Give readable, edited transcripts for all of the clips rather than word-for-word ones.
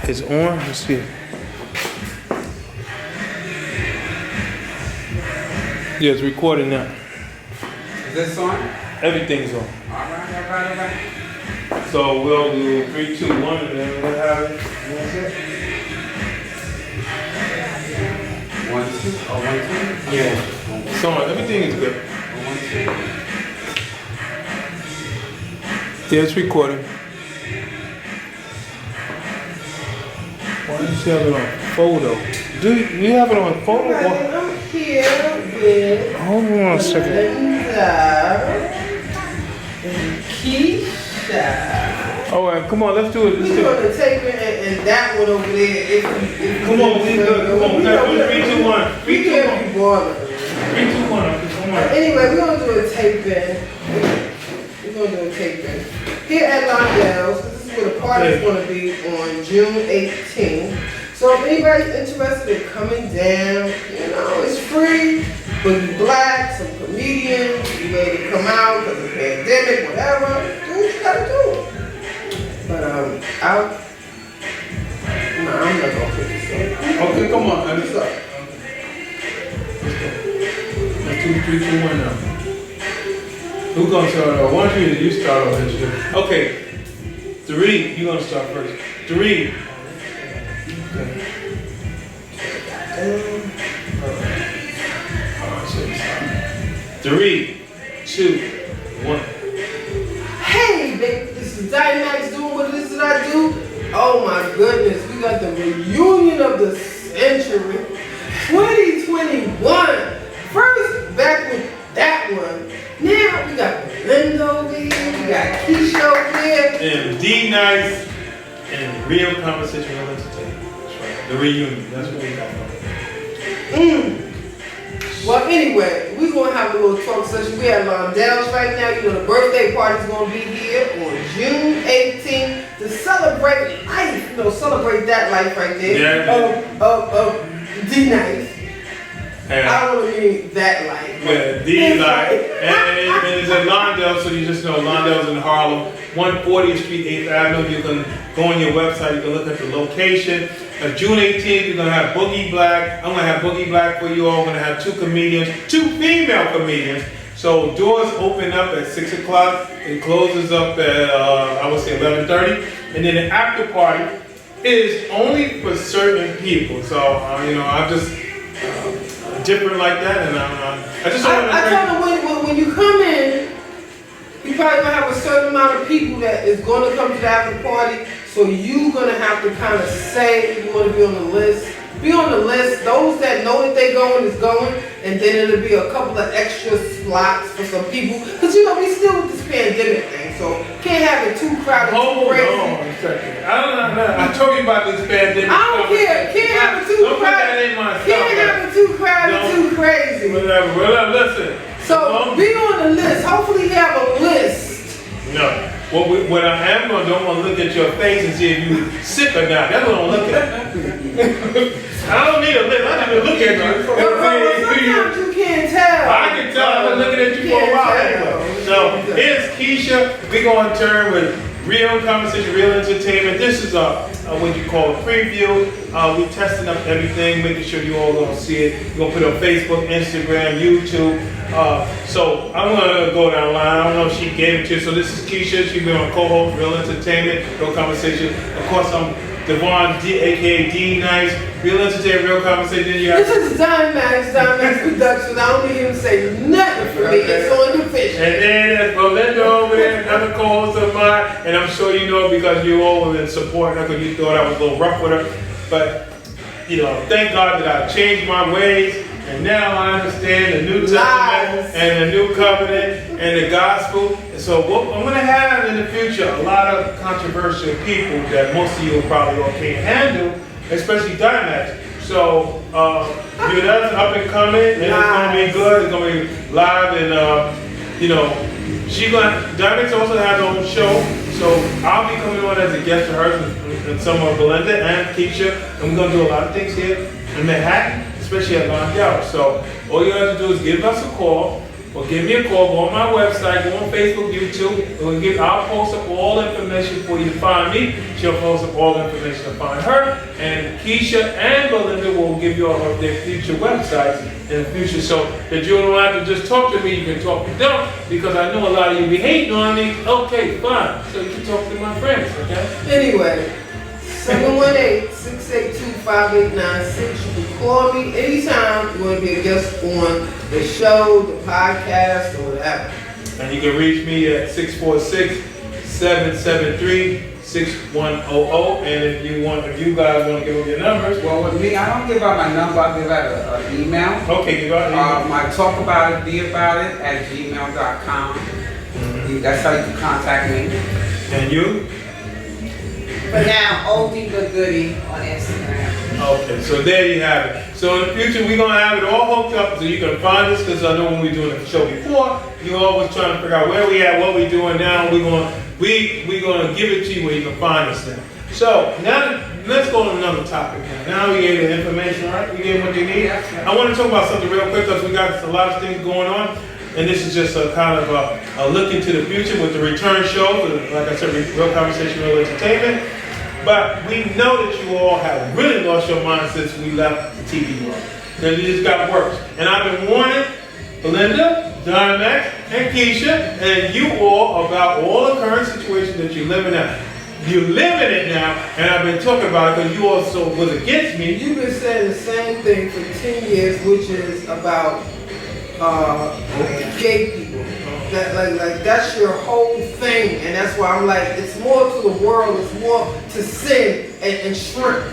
It's on. Let's see. Yeah, it's recording now. Is this on? Everything's on. Alright. So we'll do 3, 2, 1, and then we'll have it. That's it. 1, 2. Oh, 1, 2? Yeah. It's on. Everything is good. 1, 2. Yeah, it's recording. Why don't you have it on photo? Do you have it on photo? I'm here with Hold on a second. Melinda and KISHA. All right, come on, let's do it. We're doing the taping and that one over there. Come on, we good. Come on, we got 3, 2, 1. 3, 2, 1. 3, 2, 1. Come on. Anyway, we're gonna do a taping. Here at Londell's. This is where the party's gonna be on June 18th. So if anybody's interested in coming down, you know, it's free. Boogie Black, some comedians, you ready to come out because of the pandemic, whatever, do what you gotta do. But I'm not gonna put this up. Okay, come on. Put this up. Let's do 3, 2, 1 now. Who's gonna start off? Why don't you start off this year? Okay. 3, you're gonna start first. 3. Okay. 3, 2, 1. Hey, baby, this is DYMAXX doing what it is that I do. Oh my goodness, we got the reunion of the century, 2021. First, back with that one. Now we got Melinda over here, we got KISHA over here. And DNYCE and Real Conversation, Real Entertainment. That's right. The reunion. That's what we got. Well, anyway, we're going to have a little talk session. We're at Londell's right now. You know, the birthday party's going to be here on June 18th to celebrate life. You know, celebrate that life right there. Yeah. Of DNYCE. I don't want to mean that life. Yeah, D-Life. And it's in Londell, so you just know Londell's in Harlem. 140th Street, 8th Avenue. You can go on your website, you can look at the location. June 18th, you're going to have Boogie Black. I'm going to have Boogie Black for you all. I'm going to have 2 comedians, 2 female comedians. So doors open up at 6 o'clock. It closes up at, I would say 11:30. And then the after party is only for certain people. So, you know, I'm just different like that. And I just want to... I told them when you come in, you probably going to have a certain amount of people that is going to come to the after party. So you're going to have to kind of say you want to be on the list. Be on the list. Those that know that they going is going. And then it'll be a couple of extra slots for some people. Because, you know, we still with this pandemic thing. So can't have it too crowded, too crazy. Hold on a second. I told you about this pandemic. I don't care. Can't have it too crowded. Don't put that in my stuff. Can't have it too crowded, too crazy. Whatever. Listen. So be on the list. Hopefully you have a list. No. What I am going to do, I'm going to look at your face and see if you're sick or not. That's what I'm going to look at. I don't need a list. I need to look at you. Sometimes you can't tell. I can tell. I've been looking at you for a while anyway. So here's KISHA. We're going to turn with Real Conversation, Real Entertainment. This is what you call a preview. We testing up everything, making sure you all going to see it. We're going to put it on Facebook, Instagram, YouTube. So I'm going to go down the line. I don't know if she gave it to you. So this is KISHA. She's been on co-host, Real Entertainment, Real Conversation. Of course, I'm Devon, aka DNYCE, Real Entertainment, Real Conversation. This is DYMAXX Productions. I don't need him to say nothing for me. It's on the fish. And then there's Melinda over there, another co-host of mine. And I'm sure you know because you all have been supporting her because you thought I was a little rough with her. But, you know, thank God that I changed my ways. And now I understand the New Testament and the New Covenant and the Gospel. And so what I'm going to have in the future, a lot of controversial people that most of you probably all can't handle, especially DYMAXX. So, that's up and coming, and it's going to be good. It's going to be live, and, you know, DYMAXX also has her own show. So I'll be coming on as a guest to hers and some of Melinda and KISHA. And we're going to do a lot of things here in Manhattan, especially at Londell. So all you have to do is give us a call, or give me a call, go on my website, go on Facebook, YouTube, I'll post up all information for you to find me. She'll post up all the information to find her, and Keisha and Melinda will give you all of their future websites in the future, so that you don't have to just talk to me, you can talk to them, because I know a lot of you be hating on me. Okay, fine, so you can talk to my friends, okay? Anyway, 718-682-5896. You can call me anytime you want to be a guest on the show, the podcast, or whatever. And you can reach me at 646-773-6100. And if you guys want to give them your numbers. Well, with me, I don't give out my number. I give out an email. Okay, give out an email. My talk about it, be about it at gmail.com. That's how you can contact me. And you? But now, oldie but goodie on Instagram. Okay, so there you have it. So in the future, we're going to have it all hooked up so you can find us, because I know when we were doing the show before, you always trying to figure out where we at, what we doing now. We're going to give it to you where you can find us now. So now, let's go on another topic now. Now we gave the information, right? We gave what they need. I want to talk about something real quick, because we got a lot of things going on. And this is just a kind of a look into the future with the return show, like I said, Real Conversation, Real Entertainment. But we know that you all have really lost your mind since we left the TV world. Now you just got worse. And I've been warning Melinda, DYMAXX, and KISHA, and you all about all the current situations that you're living in. You're living it now, and I've been talking about it because you also was against me. You've been saying the same thing for 10 years, which is about gay people. That like that's your whole thing, and that's why I'm like, it's more to the world, it's more to sin and shrimp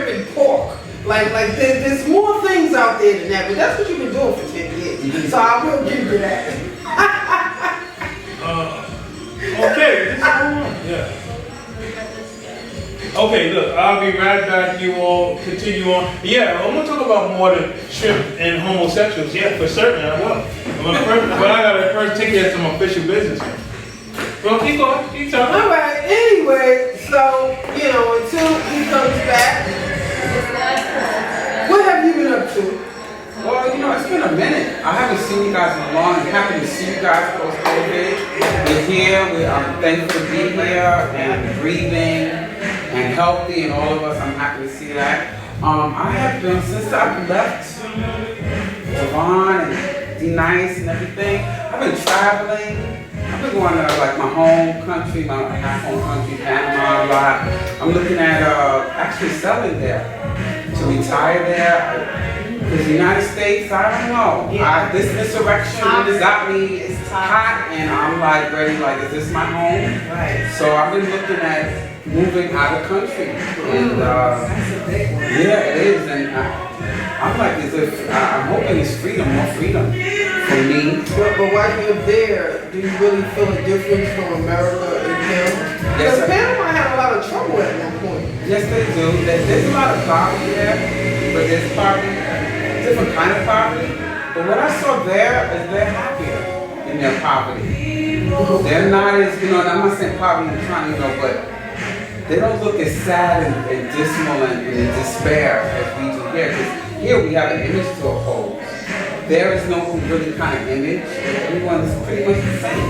and pork. Like there's more things out there than that, but that's what you've been doing for 10 years. So I will give you that. Okay, this is on. Yeah. Okay, look, I'll be right back. You all continue on. Yeah, I'm gonna talk about more than shrimp and homosexuals. Yeah, for certain I will. But I gotta first take care of some official business. Well, keep going, keep talking. All right. Anyway, so until he comes back, what have you been up to? Well, it's been a minute. I haven't seen you guys in a long. I'm happy to see you guys post-COVID. We're here. I'm thankful to be here and breathing and healthy, and all of us. I'm happy to see that. I have been, since I've left Javon and DNYCE and everything, I've been traveling. I've been going to like my home country, my half home country, Panama a lot. I'm looking at actually selling there, to retire there. Because the United States, I don't know. Yeah. This insurrection has got me hot, and I'm like ready, like, is this my home? Right. So I've been looking at moving out of country. And That's a big one. yeah, it is. And I'm like, I'm hoping it's freedom, more freedom for me. But while you're there, do you really feel a difference from America and Panama? Because Panama had a lot of trouble at one point. Yes, they do. There's a lot of poverty there, but there's poverty, different kind of poverty. But what I saw there is they're happier in their poverty. They're not as, I'm not saying poverty in trying, but they don't look as sad and dismal and in despair as we do here. Because here we have an image to uphold. There is no really kind of image. Everyone is pretty much the same.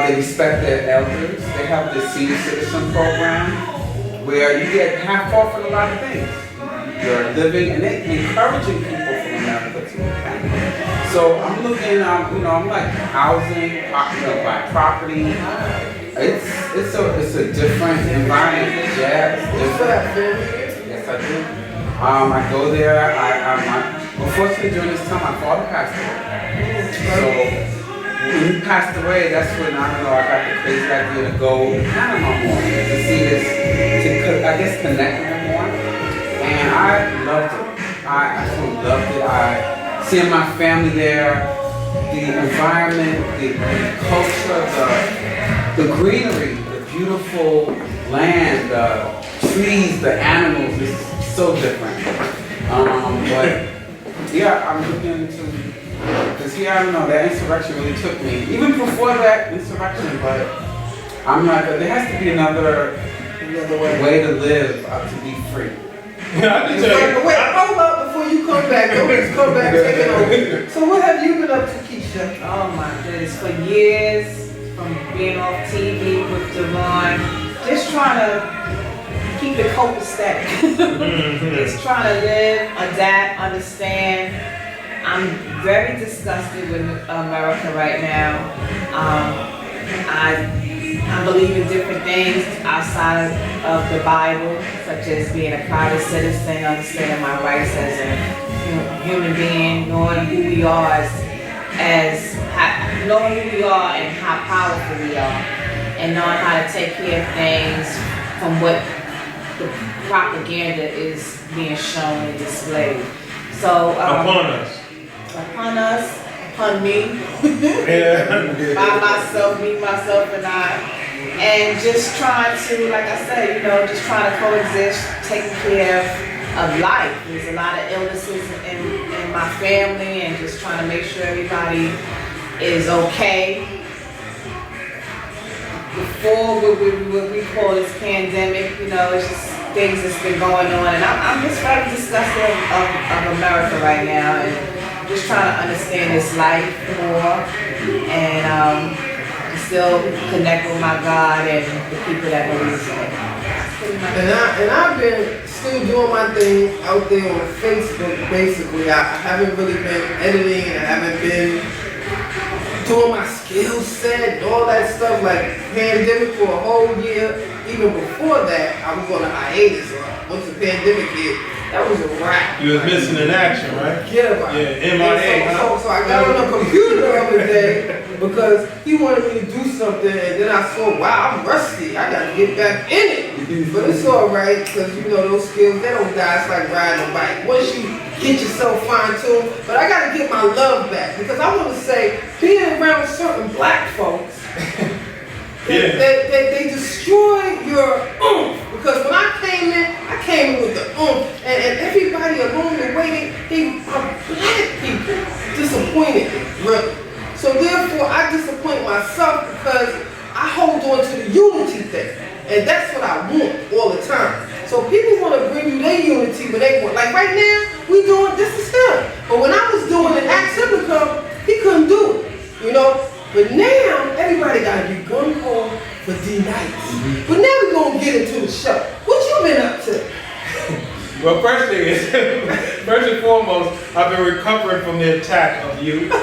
They respect their elders. They have the senior citizen program where you get half off on a lot of things. You're living and they're encouraging people from America to Canada. So I'm looking, I'm like housing, buy property. It's a different environment. Yeah, it's different. Yes, I do. I go there. Unfortunately, during this time, my father passed away. So when he passed away, that's when I got the crazy idea to go to Panama more, to see this, I guess connect with him more. And I loved it. I absolutely loved it. Seeing my family there, the environment, the culture, the greenery, the beautiful land, the trees, the animals, is so different. But yeah, I'm looking to, because here, I don't know, that insurrection really took me. Even before that insurrection, but I'm like, there has to be another way to live, to be free. Yeah, I can tell you. Wait, hold up before you come back. Don't just come back taking over. So what have you been up to, Keisha? KISHA? Oh my goodness, for years, from being off TV with Devon, just trying to keep it copacetic. Just trying to live, adapt, understand. I'm very disgusted with America right now. I believe in different things outside of the Bible, such as being a private citizen, understanding my rights as a human being, knowing who we are knowing who we are and how powerful we are, and knowing how to take care of things from what the propaganda is being shown and displayed. So upon us, upon me, by myself, me, myself, and I, and just trying to, like I said, just trying to coexist, taking care of life. There's a lot of illnesses in my family, and just trying to make sure everybody is okay. Before what we call this pandemic, it's just things that's been going on, and I'm just very disgusted of America right now, and just trying to understand this life more, and still connect with my God and the people that believe in it. And I've been still doing my thing out there on Facebook, basically. I haven't really been editing, and I haven't been doing my skill set and all that stuff, like pandemic for a whole year. Even before that, I was on a hiatus. Once the pandemic hit, that was a wrap. You was missing in action, right? Yeah, right. Yeah, MIA, so I got on the computer the other day because he wanted me to do something, and then I saw, wow, I'm rusty. I got to get back in it. But it's all right, because those skills, they don't die. It's like riding a bike. Once you get yourself fine-tuned, but I got to get my love back, because I want to say, being around certain black folks, they destroy your oomph. Because when I came in with the oomph, and everybody along the way, they are black people disappointed me, really. So therefore, I disappoint myself because I hold on to the unity thing. And that's what I want all the time. So people want to bring you their unity, but they want, like right now, we doing this is him. But when I was doing it, asked him to come, he couldn't do it, But now, everybody got to be gung-ho for DNYCE. But now we're going to get into the show. What you been up to? Well, first thing is, first and foremost, I've been recovering from the attack of you. I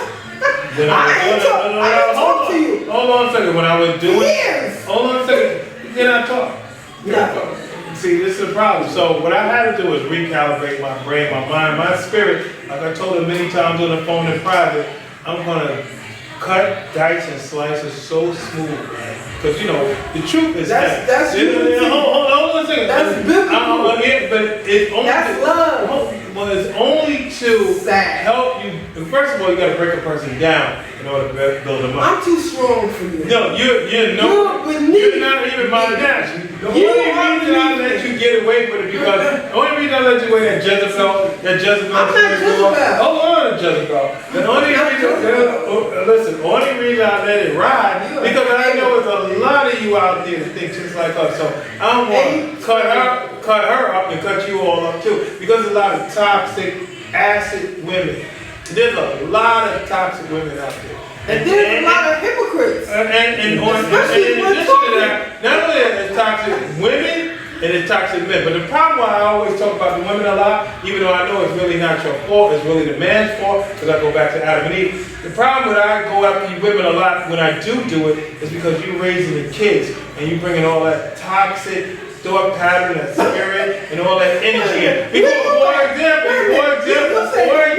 didn't talk to you. Hold on a second. When I was doing Yes. Hold on a second. Then I talk. No. See, this is the problem. So what I had to do was recalibrate my brain, my mind, my spirit. Like I told him many times on the phone in private, I'm gonna cut, dice, and slice it so smooth, man. Because the truth is that's hold on a second. That's biblical. But it's only That's love. Well, it's only to Sad. help you. First of all, you got to break a person down in order to build them up. I'm too strong for you. No, you're not even my dash. The only reason I let you get away with it because the only reason I let you away that Jezebel. I'm not Jezebel. Hold on, Jezebel. The only reason I let it ride because I know there's a lot of you out there that think just like us. So I don't want to cut her up and cut you all up too because there's a lot of toxic, acid women. There's a lot of toxic women out there. And there's a lot of hypocrites. And in addition to that, not only is toxic women and it's toxic men, but the problem why I always talk about the women a lot, even though I know it's really not your fault, it's really the man's fault, because I go back to Adam and Eve. The problem when I go after you women a lot, when I do it, is because you're raising the kids and you bringing all that toxic thought pattern, that spirit, and all that energy in. Because, for example,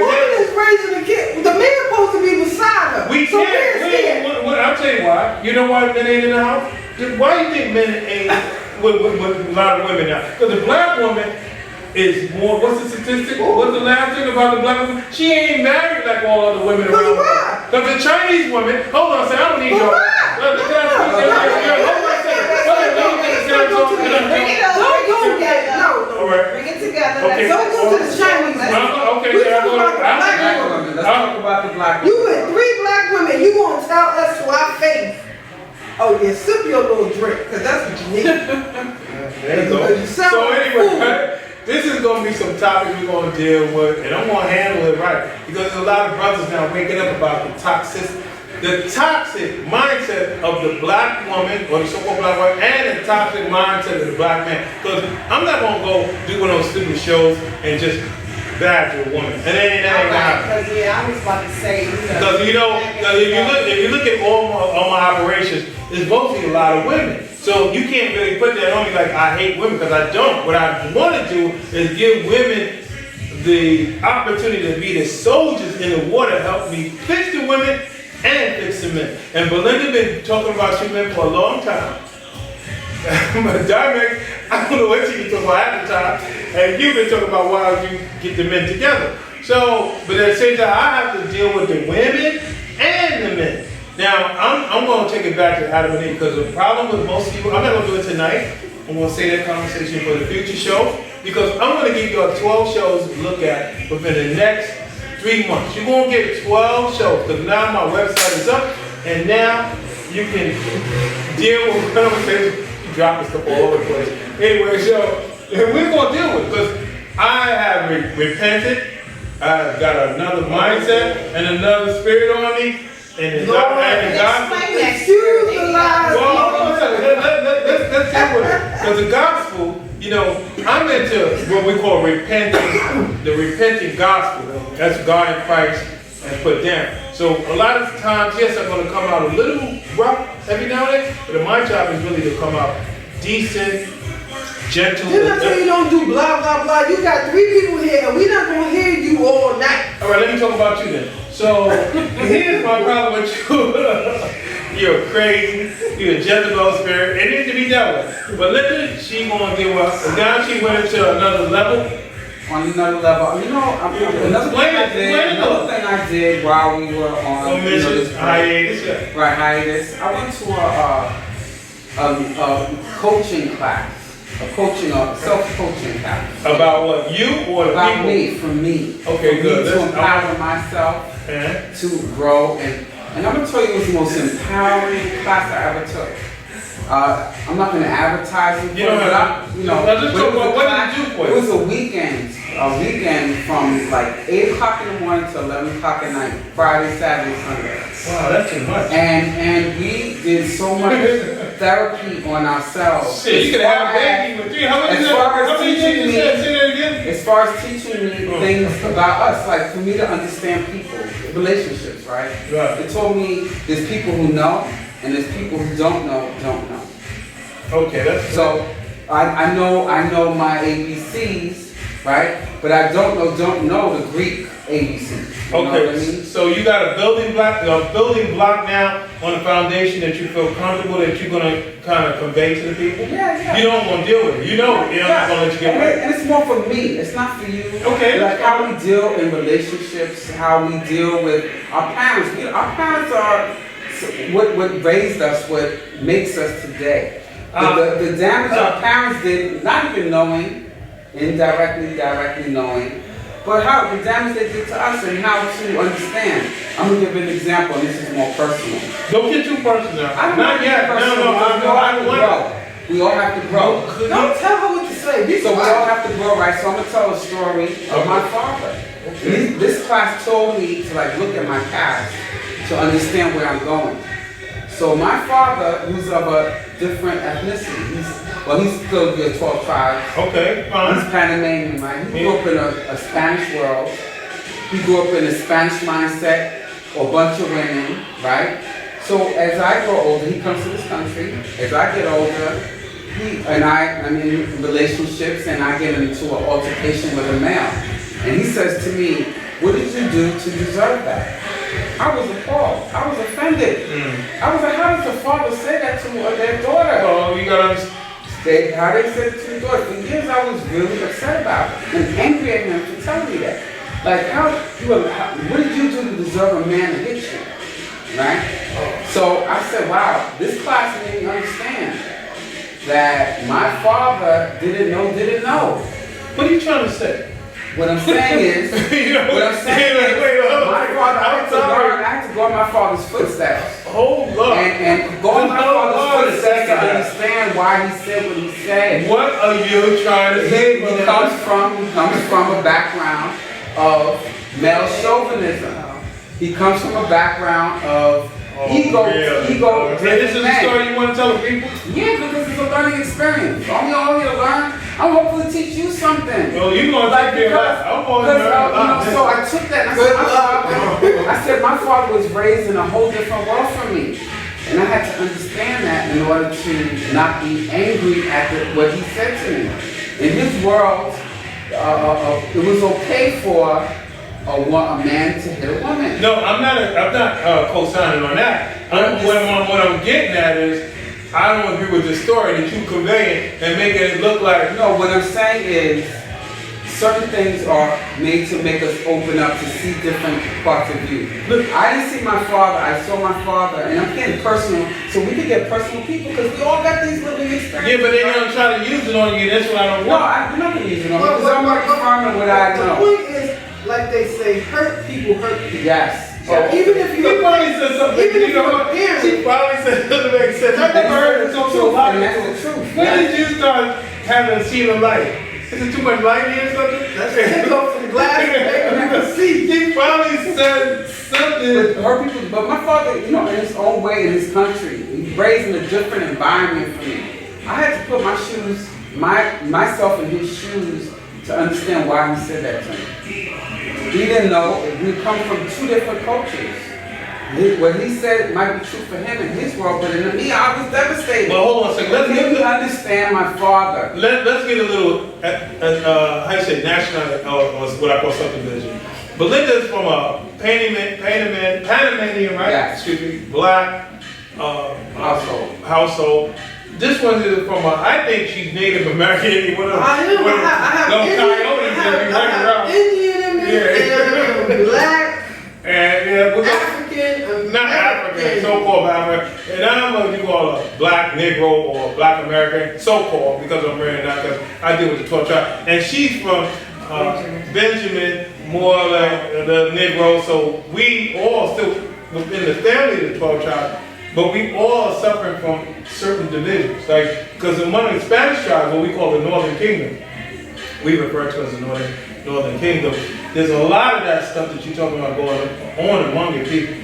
woman is raising a kid. The man's supposed to be beside her. We so can't. I'll tell you why. You know why men ain't in the house? Why do you think men ain't with a lot of women now? Because the black woman is more, what's the statistic? What's the last thing about the black woman? She ain't married like all other women around. Because the Chinese woman, hold on a second, I don't need your. Bring it together. Okay. Don't go to the Chinese woman. Okay, Let's talk about the black women. You with 3 black women, you gonna tell us to our face. Oh yeah, sip your little drink, because that's what you need. There you go. So anyway, this is going to be some topics we're going to deal with, and I'm going to handle it right. Because there's a lot of brothers now waking up about the toxic mindset of the black woman, or the so-called black woman, and the toxic mindset of the black man. Because I'm not going to go do one of those stupid shows and just badger a woman. And that ain't gonna happen. Because yeah, I was about to say, Because if you look at all my operations, it's mostly a lot of women. So you can't really put that on me like I hate women, because I don't. What I want to do is give women the opportunity to be the soldiers in the water, help me fix the women and fix the men. And Belinda been talking about you men for a long time. But DYMAXX, I don't know what you talk about at the time, and you've been talking about why you get the men together. So, but at the same time, I have to deal with the women and the men. Now, I'm going to take it back to Adam and Eve, because the problem with most people, I'm not going to do it tonight. I'm going to save that conversation for the future show, because I'm going to give you 12 shows to look at within the next 3 months. You're going to get 12 shows, because now my website is up, and now you can deal with conversations. You drop this stuff all over the place. Anyway, so we're going to deal with it, because I have repented. I've got another mindset and another spirit on me. And the God. Excuse the lies. Well, let's deal with it. Because the gospel, I'm into what we call repenting, the repenting gospel. That's God in Christ and put down. So a lot of times, yes, I'm going to come out a little rough every now and then, but my job is really to come out decent, gentle. Didn't I tell you don't do blah, blah, blah? You got 3 people here, and we're not going to hear you all night. All right, let me talk about you then. So here's my problem with you. You're crazy. You're a Jezebel spirit. It needs to be dealt with. But Linda, she gonna deal with us. And now she went into another level. On another level, another thing I did while we were on hiatus. Right, hiatus. I went to a coaching class. A self-coaching class. About what? You or the about people? me, for me. Okay, for good. Me to empower myself to grow, and I'm gonna tell you it was the most empowering class I ever took. I'm not gonna advertise it, Let's talk about what did you do for you? It was a weekend from like 8 o'clock in the morning to 11 o'clock at night, Friday, Saturday, Sunday. Wow, that's too much. And we did so much therapy on ourselves. Shit, you could have a baby with 3. How many teaching me? Say that again. As far as teaching me things about us, like for me to understand people, relationships, right? Right. It told me there's people who know, and there's people who don't know. Okay, that's so I know my ABCs, right? But I don't know the Greek ABCs. You know what I mean? So you got a building block now on a foundation that you feel comfortable that you're gonna kind of convey to the people. Yeah. You don't want to deal with it. You're not gonna let you get away. And it's more for me. It's not for you. Okay. Like how we deal in relationships, how we deal with our parents. Our parents are what raised us, what makes us today. The damage our parents did, not even knowing, indirectly, directly knowing, but how the damage they did to us and how to understand. I'm gonna give an example, and this is more personal. Don't get too personal. Not yet. No. We all have to grow. Don't tell her what to say. So we all have to grow, right? So I'm gonna tell a story of my father. Okay. This class told me to look at my past to understand where I'm going. So my father, who's of a different ethnicity, he's still the 12 tribes. Okay, fine. He's Panamanian, right? He grew up in a Spanish world. He grew up in a Spanish mindset, a bunch of women, right? So as I grow older, he comes to this country. As I get older, I'm in relationships, and I get into an altercation with a male. And he says to me, "What did you do to deserve that?" I was appalled. I was offended. I was like, how does a father say that to their daughter? Oh, you gotta understand. How they said it to their daughter. For years, I was really upset about it and angry at him for telling me that. Like, what did you do to deserve a man to hit you? Right? So I said, wow, this class made me understand that my father didn't know. What are you trying to say? What I'm saying is, You know, what I'm saying is, my father, I had to go in my father's footsteps. Hold up. And go in my father's footsteps to understand why he said what he said. What are you trying to say, He brother? comes from a background of male chauvinism. He comes from a background of ego. This is the story you want to tell the people? Yeah, because it's a learning experience. All here to learn. I'm hoping to teach you something. Well, you're going to take me a lot. I'm going to learn a lot. So I took that and I said, my father was raised in a whole different world from me. And I had to understand that in order to not be angry at what he said to me. In his world, it was okay for a man to hit a woman. No, I'm not co-signing on that. What I'm getting at is, I don't agree with the story that you conveying and making it look like. No, what I'm saying is, certain things are made to make us open up to see different parts of you. Look, I didn't see my father, I saw my father, and I'm getting personal, so we can get personal people, because we all got these living experiences. Yeah, but they're going to try to use it on you, that's what I don't No, want. we're not going to use it on me, because I'm already firm in what I know. The point is, like they say, hurt people hurt people. Yes. Even if She probably said something. Even if You know you're what? a parent. She probably said something that makes sense. I never heard it so logical. That's the truth. When did you start having a scene of light? Is it too much light here or something? Let's take off some glass and make people see. She probably said something. But her people, but my father, in his own way, in his country, he raised in a different environment for me. I had to put my shoes, myself in his shoes to understand why he said that to me. He didn't know we come from two different cultures. What he said might be true for him in his world, but in me, I was devastated. Well, hold on a second. Let's Let me understand my father. Let's get a little, how you say, national, or what I call subdivision. Belinda's from a Panamanian, right? Yes. Excuse me, black household. This one is from I think she's Native American. I have Indian in me, and black, and African, not African, so-called African. And I'm what you call a black Negro or black American, so-called, because I'm wearing that, because I deal with the 12 tribe. And she's from Benjamin, more like the Negro. So we all still within the family of the 12 tribes. But we all are suffering from certain divisions, like, because among the Spanish tribes, what we call the Northern Kingdom, we refer to as the Northern Kingdom, there's a lot of that stuff that you're talking about going on among your people.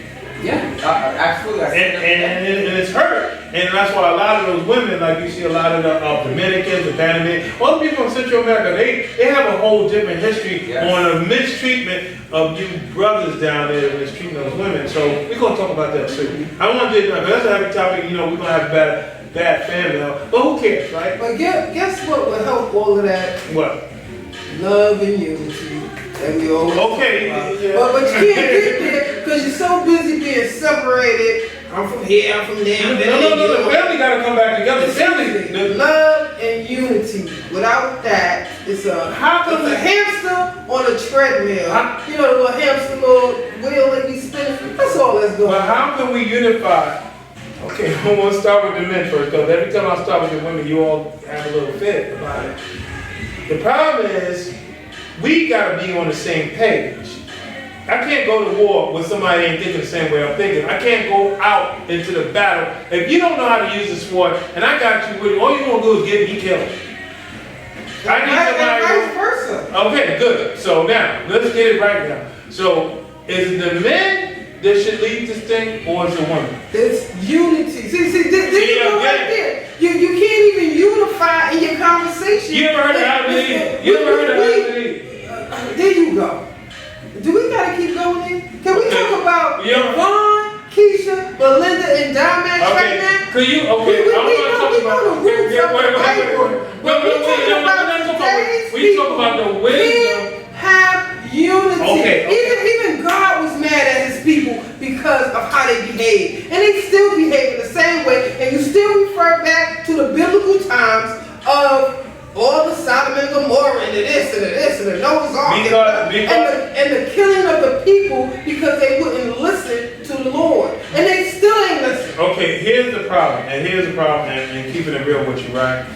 Yeah, absolutely. And it's hurt. And that's why a lot of those women, like you see a lot of the Dominicans, the Panamanians, all the people from Central America, they have a whole different history on a mistreatment of you brothers down there mistreating those women. So we're going to talk about that too. I want to do that, because that's a heavy topic, we're going to have bad family health. But who cares, right? But guess what would help all of that? What? Love and unity. And we always okay. But you can't get there because you're so busy being separated. I'm from here, I'm from there. No, the family got to come back together. Family. Love and unity. Without that, it's a hamster on a treadmill. You know, the little hamster, little wheel that we spin. That's all that's going on. But how can we unify? Okay, I'm going to start with the men first, because every time I start with the women, you all have a little fit about it. The problem is, we got to be on the same page. I can't go to war with somebody that ain't thinking the same way I'm thinking. I can't go out into the battle. If you don't know how to use the sword, and I got you with it, all you're going to do is get me killed. I need somebody. And vice versa. Okay, good. So now, let's get it right now. So, is it the men that should lead this thing, or is it the women? It's unity. See, this you go right there. You can't even unify in your conversation. You ever heard of Adam and Eve? You ever heard of Adam and Eve? There you go. Do we gotta keep going in? Can we talk about Yvonne, KISHA, Melinda, and DYMAXX right now? Could you? Okay, we know the roots of the Bible. But we're talking about today's people. We talk about the wisdom. Can't have unity. Okay. Even God was mad at his people because of how they behaved. And they still behave in the same way. And you still refer back to the biblical times of all the Sodom and Gomorrah and the this and the this and the Noah's Ark and the killing of the people because they wouldn't listen to the Lord. And they still ain't listening. Okay, here's the problem, and keeping it real with you, right?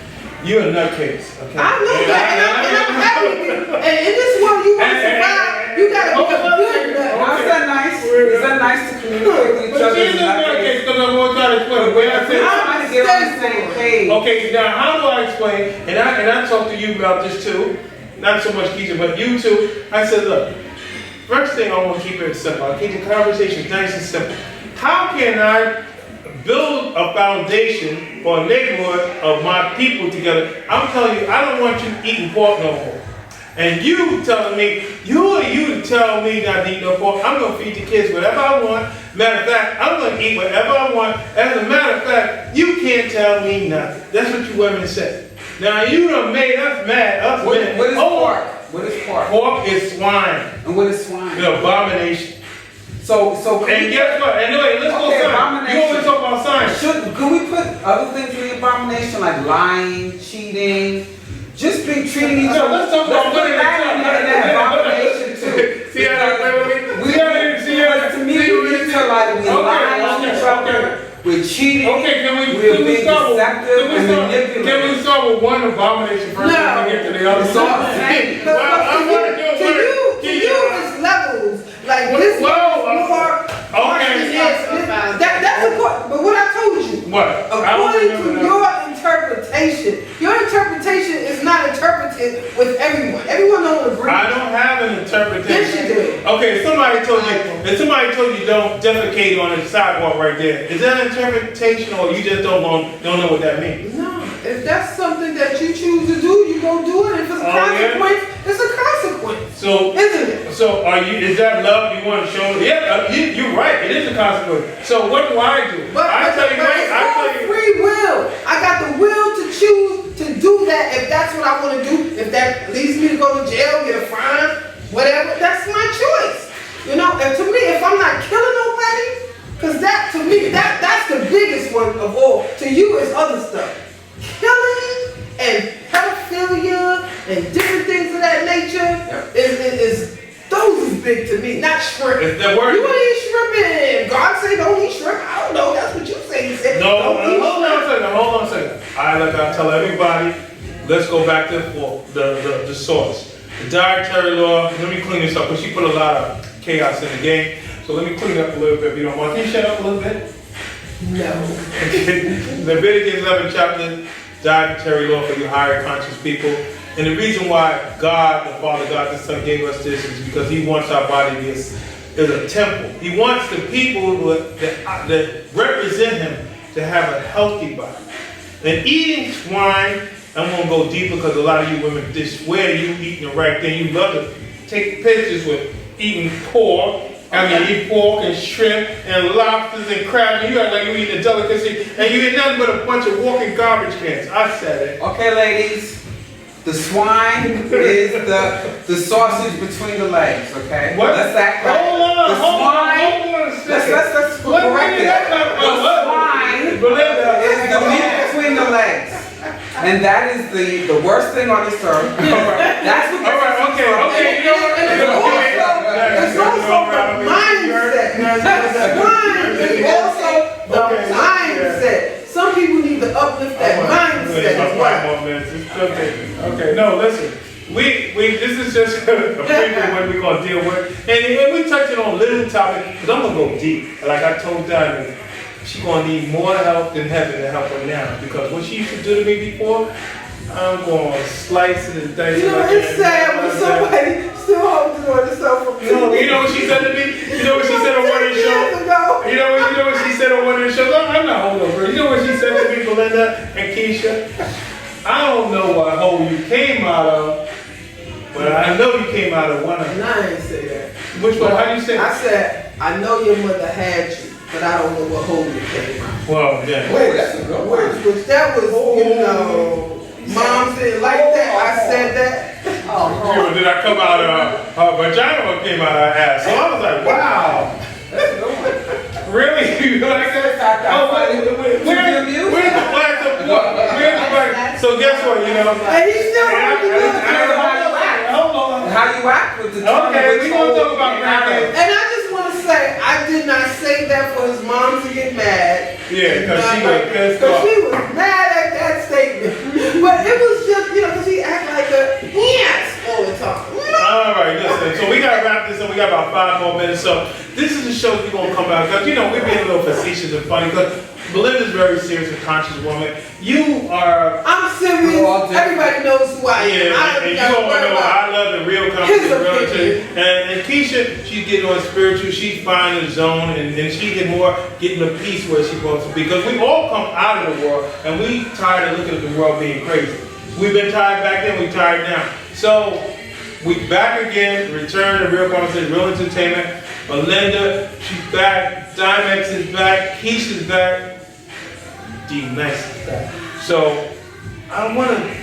You're a nutcase, okay? I know that, and I'm happy. And in this world, you want to survive, you gotta be a good nut. Now, is that nice? Is that nice to communicate with each But other? she's in that case because I'm going to try to explain the way I said. I'm trying to get on the same page. Okay, now how do I explain? And I talked to you about this too. Not so much Keisha, but you too. I said, look, first thing I want to keep it simple. I keep the conversation nice and simple. How can I build a foundation for a neighborhood of my people together? I'm telling you, I don't want you eating pork no more. And you telling me, you tell me not to eat no pork. I'm going to feed the kids whatever I want. Matter of fact, I'm going to eat whatever I want. As a matter of fact, you can't tell me nothing. That's what you women say. Now you done made us mad, us men. What is pork? What is pork? Pork is swine. And what is swine? An abomination. So And guess what? Anyway, let's go sign. You always talk about signs. Could we put other things in the abomination like lying, cheating, just be treating each other? Let's talk about put that in that abomination too. See how that play with me? To me, we need to like we lie on each other. We're cheating. Okay, we're being deceptive and manipulative. Can we start with one abomination first and get to the other? It's all the same. To you, it's levels. Like this part, that's a part. But what I told you, what? According to your interpretation is not interpreted with everyone. Everyone don't agree. I don't have an interpretation. Yes, you do. Okay, if somebody told you don't defecate on the sidewalk right there, is that an interpretation or you just don't know what that means? No. If that's something that you choose to do, you go do it. If it's a consequence, it's a consequence. So, isn't it? So is that love you want to show? Yeah, you're right. It is a consequence. So what do I do? But it's free will. I got the will to choose to do that if that's what I want to do. If that leads me to go to jail, get a fine, whatever, that's my choice. You know, and to me, if I'm not killing nobody, because that to me, that's the biggest one of all. To you, is other stuff. Killing and pedophilia and different things of that nature is those is big to me, not shrimp. It's the word. You want to eat shrimp and God say don't eat shrimp? I don't know. That's what you say. He said No, hold on a second. I tell everybody, let's go back to the source. The dietary law, let me clean this up because she put a lot of chaos in the game. So let me clean it up a little bit if you don't mind. Can you shut up a little bit? No. Leviticus 11 chapter, dietary law for you higher conscious people. And the reason why God, the Father, God, the Son gave us this is because He wants our body to be a temple. He wants the people that represent Him to have a healthy body. And eating swine, I'm going to go deeper because a lot of you women just swear you eating the right thing. You love to take pictures with eating pork. Eat pork and shrimp and lobsters and crabs, and you act like you eating a delicacy, and you eat nothing but a bunch of walking garbage cans. I said it. Okay, ladies, the swine is the sausage between the legs. Okay. What? Let's act right. Hold on. Let's correct it. The swine is the meat between the legs. And that is the worst thing on this earth. That's what. All right. Okay. You know what? It's also the mindset. The swine is also the mindset. Some people need to uplift that mindset as well. Okay. No, listen. This is just a preview what we're gonna deal with, and we touching on little topics. But I'm gonna go deep. Like I told Diamond, she's gonna need more help than heaven to help her now, because what she used to do to me before, I'm gonna slice it and dice it. You know, it's sad when somebody still holds the door to self. You know what she said to me? You know what she said on one of the shows? You know what she said on one of the shows? I'm not holding her. You know what she said to me, Melinda and Keisha? I don't know what hole you came out of, but I know you came out of one of them. I didn't say that. Which one? How do you say that? I said, I know your mother had you, but I don't know what hole you came out. Well, yeah. Wait, that's a good one. Which that was, you know, Mom didn't like that. I said that. Did I come out of her vagina or came out of her ass? So I was like, wow. Really? You like that? Oh, where's the black support? So guess what, you know? And he still Hold on. How you act with the okay, we're going to talk about grandkids. And I just want to say, I did not say that for his mom to get mad. Yeah, because she was pissed off. Because she was mad at that statement. But it was just, you know, because he act like a yes all the time. All right, got about 5 more minutes. So this is the show we're gonna come out because you know we're being a little facetious and funny because Melinda's very serious and conscious woman. You are. I'm serious. Everybody knows who I am. Yeah, and you don't know I love the real company, real truth. And Keisha, she's getting on spiritual. She's finding the zone, and she getting the peace where she's supposed to be. Because we all come out of the world, and we tired of looking at the world being crazy. We've been tired back then. We tired now. So we back again. Return to real conversation, real entertainment. Melinda, she's back. DYMAXX is back. Keisha's back. DNYCE is back. So I want to.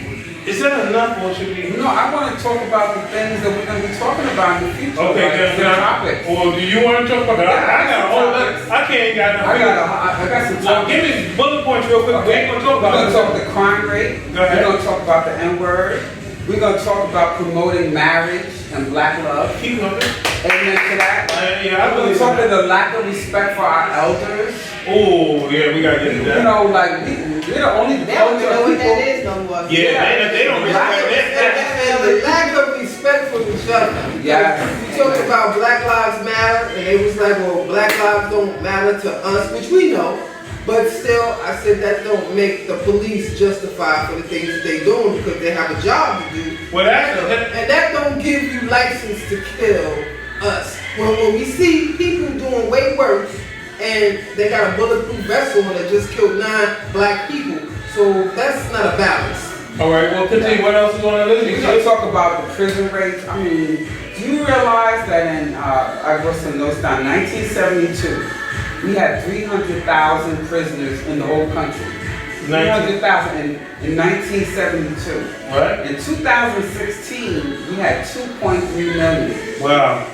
Is that enough, or should we? No, I want to talk about the things that we're going to be talking about in the future. Okay, like the topics. Or do you want to talk about? I got a whole lot. I can't got no. I got some Well, topics. give me bullet points real quick. Okay. We ain't gonna talk We're about going to talk the crime rate. Go ahead. We're going to talk about the N-word. We're going to talk about promoting marriage and black love. Keep going. Amen to that. Yeah, I We're going believe to talk that. about the lack of respect for our elders. Oh, yeah, we gotta get into that. You know, like we're the only They don't culture know of what that people. is no more. Yeah, they don't respect that. The lack of respect for each other. Yeah. We talked about Black Lives Matter, and they was like, well, Black lives don't matter to us, which we know. But still, I said that don't make the police justify for the things that they doing because they have a job to do. Well, that's And that don't give you license to kill us. When we see people doing way worse, and they got a bulletproof vest on that just killed 9 black people. So that's not a balance. all right. Well, continue. What else is on the list? We're going to talk about the prison rates. I mean, do you realize that in, I wrote some notes down, 1972, we had 300,000 prisoners in the whole country. 300,000 in 1972. What? In 2016, we had 2.3 million. Wow.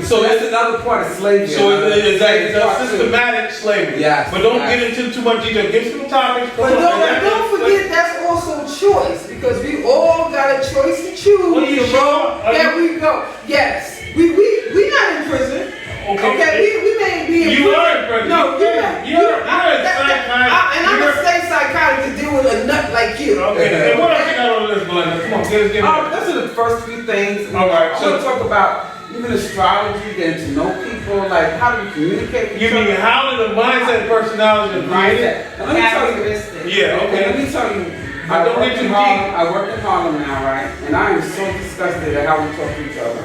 So that's another part of slavery. So it's like Part two. systematic slavery. Yes, But don't yes. get into too much detail. Give some topics. But don't forget that's also choice because we all got a choice to choose. Are you the sure? road that we go. Yes, we not in prison. Okay, we may be in You prison. are in prison. No, You're a psychiatrist. And I'm gonna say psychiatrist to deal with a nut like you. Okay. And what else you got on the list, Melinda? Come on, give me. Those are the first few things. All right, I so- want to talk about even astrology, getting to know people, like how do we communicate with You each mean other? how did the mindset, personality, the created? Mindset. Now, let me tell you. Characteristics. Yeah. Okay, let Okay. me tell you. But don't get too deep. I work in Harlem now, right? And I am so disgusted at how we talk to each other.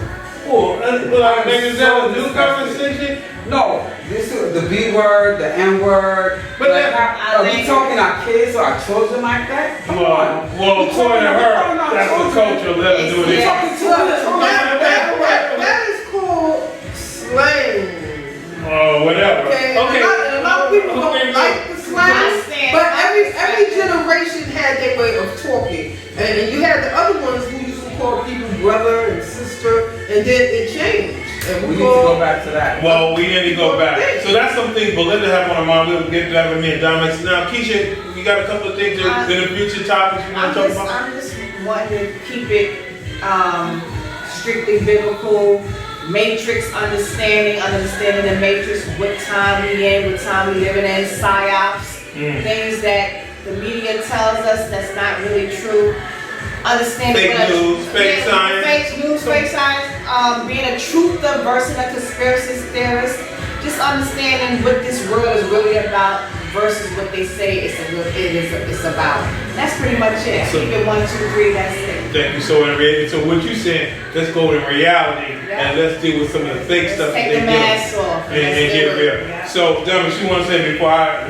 Oh, well, maybe is that a new conversation? No, this is the B word, the N word. But like, that- are we talking our kids or our children like that? Come on. Well, We according to talking her, about that's the children. culture. Let her do We this. talking to Look, our children. that is called slang. Whatever. Okay, Okay. and a lot of people don't Okay, like the slang, Understand. but every generation had their way of talking, and you had the other ones who used to call people brother and sister, and then it changed. And We need to go back to that. Well, we need to go back. So that's some things Belinda have on her mind. We'll get to that with me and DYMAXX. Now, Keisha, we got a couple of things in the future topics you want to talk about? I'm just wanting to keep it strictly biblical, matrix understanding the matrix, what time we in, what time we living in, psyops, things that the media tells us that's not really true. Understanding Fake news, fake science. fake news, fake science, being a truther versus a conspiracy theorist, just understanding what this world is really about versus what they say it's about. That's pretty much it. So- Keep it 1, 2, 3. That's it. Thank you. So what you saying, let's go in reality Yeah. and let's deal with some of the fake Let's stuff that take they the do. mask off. And Let's get do it. real. Yeah. So, DYMAXX, you want to say before I...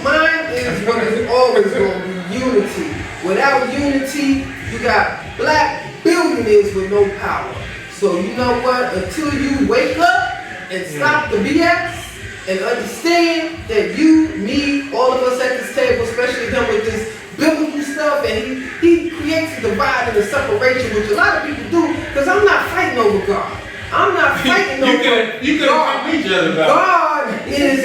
Mine is what is always going to be unity. Without unity, you got black billionaires with no power. So you know what? Until you wake up and stop the BS and understand that you, me, all of us at this table, especially him with this biblical stuff, and he creates a divide and a separation, which a lot of people do, because I'm not fighting over God. I'm not fighting over You could God. have each other about God is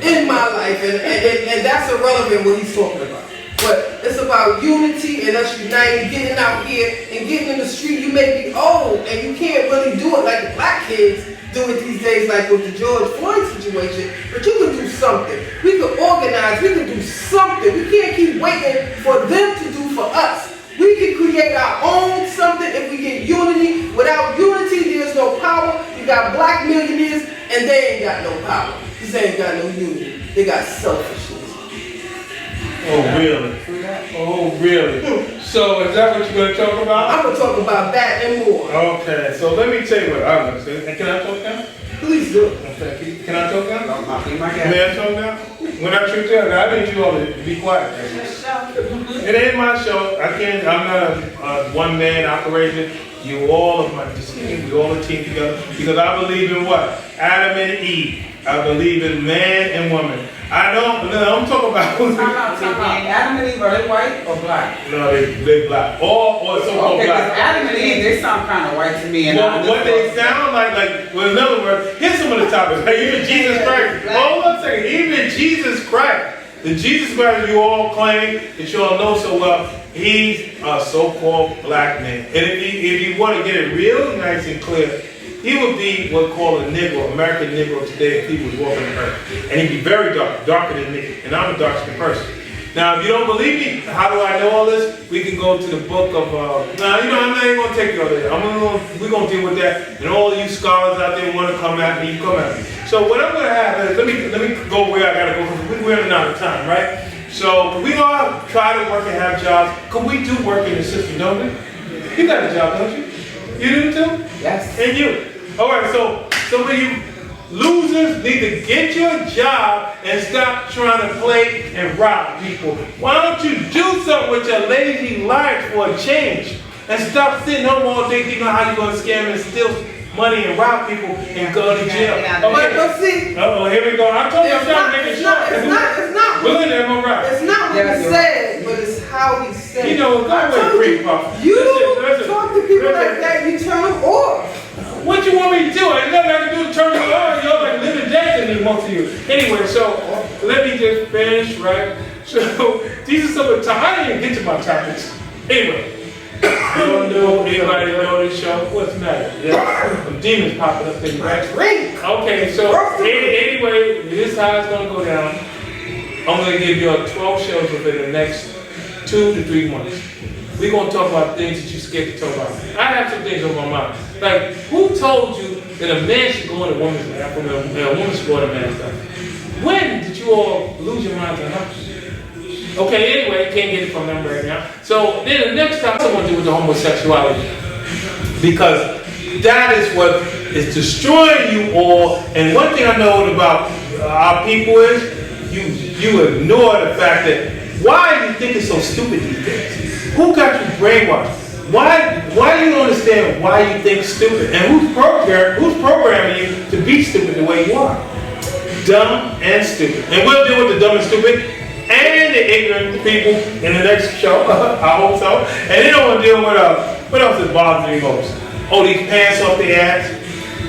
in my life, and that's irrelevant what he's talking about. But it's about unity and us uniting, getting out here and getting in the street. You may be old and you can't really do it like the black kids do it these days, like with the George Floyd situation, but you can do something. We can organize, we can do something. We can't keep waiting for them to do for us. We can create our own something if we get unity. Without unity, there's no power. You got black millionaires, and they ain't got no power. These ain't got no unity. They got selfishness. Oh, really? Oh, really? So, is that what you're going to talk about? I'm gonna talk about that and more. Okay, so let me tell you what I'm going to say. And can I talk now? Please do. Okay, can I talk now? Be my guest. May I talk now? When I truth tell you, I need you all to be quiet. It ain't my show. I'm not a one-man operation. You all of my team. We all a team together. Because I believe in what? Adam and Eve. I believe in man and woman. I don't. No, I'm talking about. Time out. Adam and Eve, are they white or black? No, they black. Or so-called Okay, black. because Adam and Eve, they sound kind of white to me. And Well, what they sound like, well, in other words, here's some of the topics. Like even Jesus Christ. Hold on a second. Even Jesus Christ. The Jesus Christ you all claim that you all know so well, he's a so-called black man. And if you want to get it real nice and clear, he would be what's called a Negro, American Negro today if he was walking the earth. And he'd be very dark, darker than me. And I'm a dark-skinned person. Now, if you don't believe me, how do I know all this? We can go to the book of, I'm not even going to take you over there. We're going to deal with that. And all of you scholars out there want to come at me, you come at me. So what I'm going to have is, let me go where I got to go, because we're running out of time, right? So we all try to work and have jobs. Because we do work in the system, don't we? You got a job, don't you? You do too? Yes. And you. All right, so some of you losers need to get your job and stop trying to play and rob people. Why don't you do something with your lazy life for a change? And stop sitting home all day thinking how you're going to scam and steal money and rob people and go to jail. Okay. But see, Uh-oh, here we go. I told you I'm trying to make it short. it's not. Really, am I right? It's not what he said, but it's how he said it. You know, go away, creep pop. You Listen. talk to people like that, you turn them off. What you want me to do? Ain't nothing I can do to turn you on. You're like living dead in most of you. Anyway, so let me just finish, right? So these are some of the time. I didn't even get to my topics. Anyway, you don't know anybody know this show? What's the matter? Yeah, some demons popping up in the back. Okay, so anyway, this is how it's gonna go down. I'm gonna give you 12 shows within the next 2 to 3 months. We're going to talk about things that you're scared to talk about. I have some things on my mind. Like, who told you that a man should go in a woman's lap and a woman should go in a man's lap? When did you all lose your minds on that? Okay, anyway, can't get it from them right now. So then the next time someone do with the homosexuality. Because that is what is destroying you all. And one thing I know about our people is you ignore the fact that why do you think it's so stupid these days? Who got you brainwashed? Why do you understand why you think stupid? And who's programming you to be stupid the way you are? Dumb and stupid. And we'll deal with the dumb and stupid and the ignorant people in the next show. I hope so. And then I want to deal with what else is bothering me most? Oh, these pants off their ass.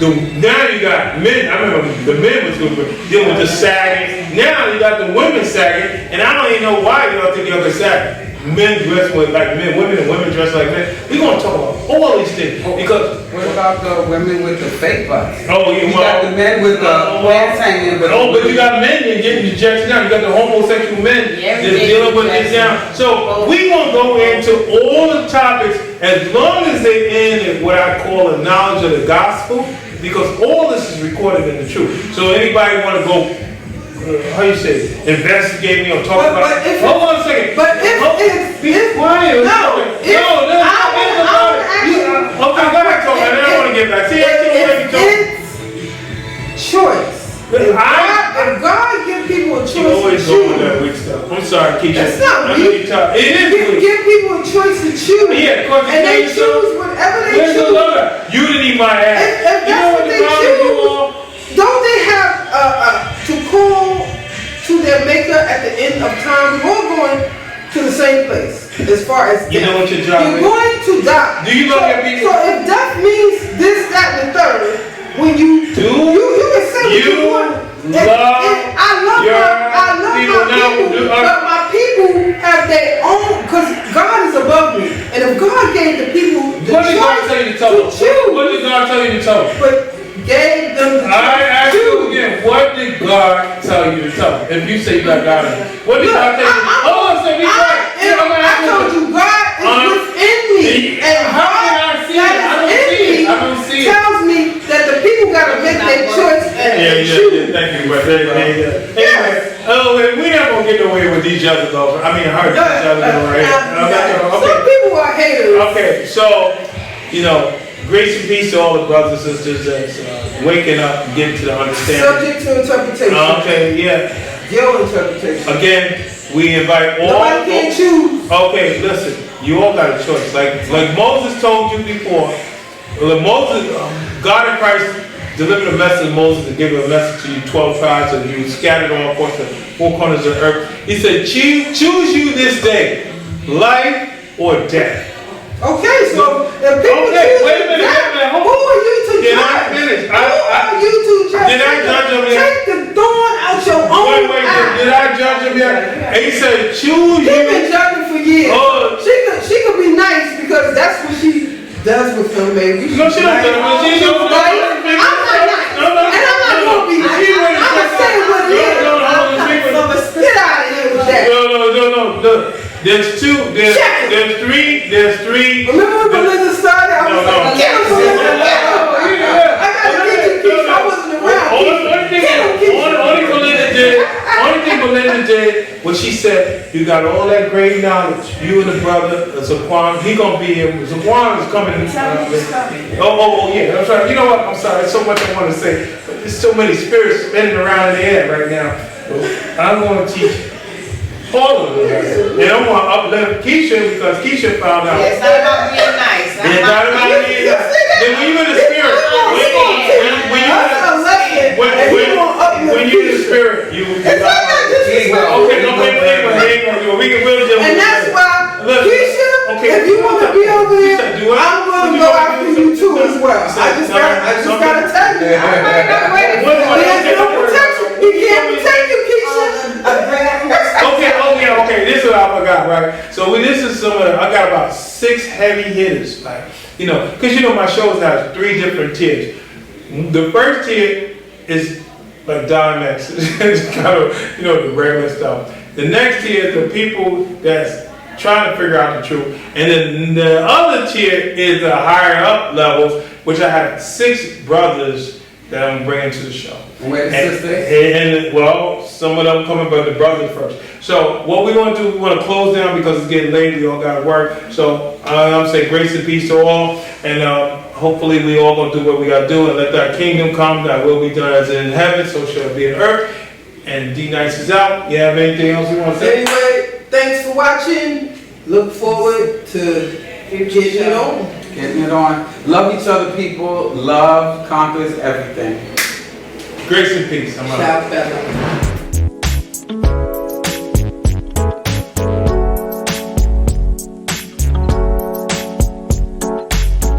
Now you got men. I remember the men was dealing with the sagging. Now you got the women sagging, and I don't even know why you don't think you're sagging. Men dress like men, women, and women dress like men. We're gonna talk about all these things because. What about the women with the fake butts? Oh, you got the men with the pants hanging, but you got men that getting rejected now. You got the homosexual men that's dealing with this now. So we gonna go into all the topics as long as they're in what I call the knowledge of the gospel. Because all this is recorded in the truth. So anybody want to go, how you say, investigate me or talk about it? Hold on a second. But be quiet. Okay, go ahead, talk. I don't want to get back. See, it's choice. If God gives people a choice you always to go with choose. that weak stuff. I'm sorry, Keisha. That's not weak. It is weak. Give people a choice to choose. Yeah, because and they choose whatever they choose. You didn't eat my ass. If that's what they choose, don't they have to call to their maker at the end of time? We're all going to the same place as far as death. You know what your job is? You're going to die. Do you love your people? So if death means this, that, and the third, when you can say what you want. I love my people, but my people have their own, because God is above me. And if God gave the people the what did God choice tell you to tell them? choose, What did God tell you to tell them? but gave them the I asked you choose. again, what did God tell you to tell them? If you say you got God in you. What did God tell you? Hold on, say be quiet. I told you God is within me. And how can I see it? I don't see it. I don't see it. tells me that the people thank you, but anyway, we're not gonna get away with each other though. I mean, hurt each other right here. Some people are haters. Okay, so, grace and peace to all the brothers and sisters that's waking up and getting to the understanding. Subject to interpretation. Okay, yeah. Your interpretation. Again, we invite all. Nobody can choose. Okay, listen, you all got a choice. Like Moses told you before, God in Christ delivered a message to Moses and gave a message to you 12 tribes and you scattered all across the four corners of the earth. He said, choose you this day, life or death. Okay, so if people choose wait a minute. who are you to Did judge? I finish? Who are you to judge? Did I judge him yet? Take the thorn out your own eye. Did I judge him yet? And he said, choose She's been you. judging for years. Oh. She could be nice because that's what she does with them, baby. No, she don't do it. She don't do it. I'm not nice. And I'm not going to be nice. I'm going to say what it is. Get out of here with that. No. There's three. Remember when Melinda started? I was like, get him, Melinda, get him. I got to get you, Keisha. I wasn't around. Only thing Melinda did was she said, you got all that great knowledge. You and the brother, Zaquan, he gonna be here. Zaquan is coming. Yeah, I'm sorry. You know what? I'm sorry. There's so much I want to say. But there's so many spirits spinning around in the air right now. I'm going to teach all of them. And I'm going to uplift Keisha because Keisha found out. It's not about being nice. It's not about being nice. Then when you're in the spirit, when you're in the spirit, you. It's not disrespectful. Okay, no, we'll deal with and that's why, Keisha, if you want to be over here, I'm going to go after you too as well. I just got to tell you. There's no protection. He can't protect you, Keisha. Okay. This is what I forgot, right? So this is I got about 6 heavy hitters, because my shows have 3 different tiers. The first tier is like DYMAXX, it's kind of, the regular stuff. The next tier is the people that's trying to figure out the truth. And then the other tier is the higher up levels, which I have 6 brothers that I'm bringing to the show. And where the sisters? And well, some of them coming, but the brothers first. So what we want to do, we want to close down because it's getting late, we all got to work. So I'm saying grace and peace to all. And hopefully we all going to do what we got to do and let that kingdom come, that will be done as in heaven, so shall it be in earth. And DNYCE is out. You have anything else you want to say? Anyway, thanks for watching. Look forward to getting it on. Getting it on. Love each other, people. Love conquers everything. Grace and peace. I'm out. Ciao, fella.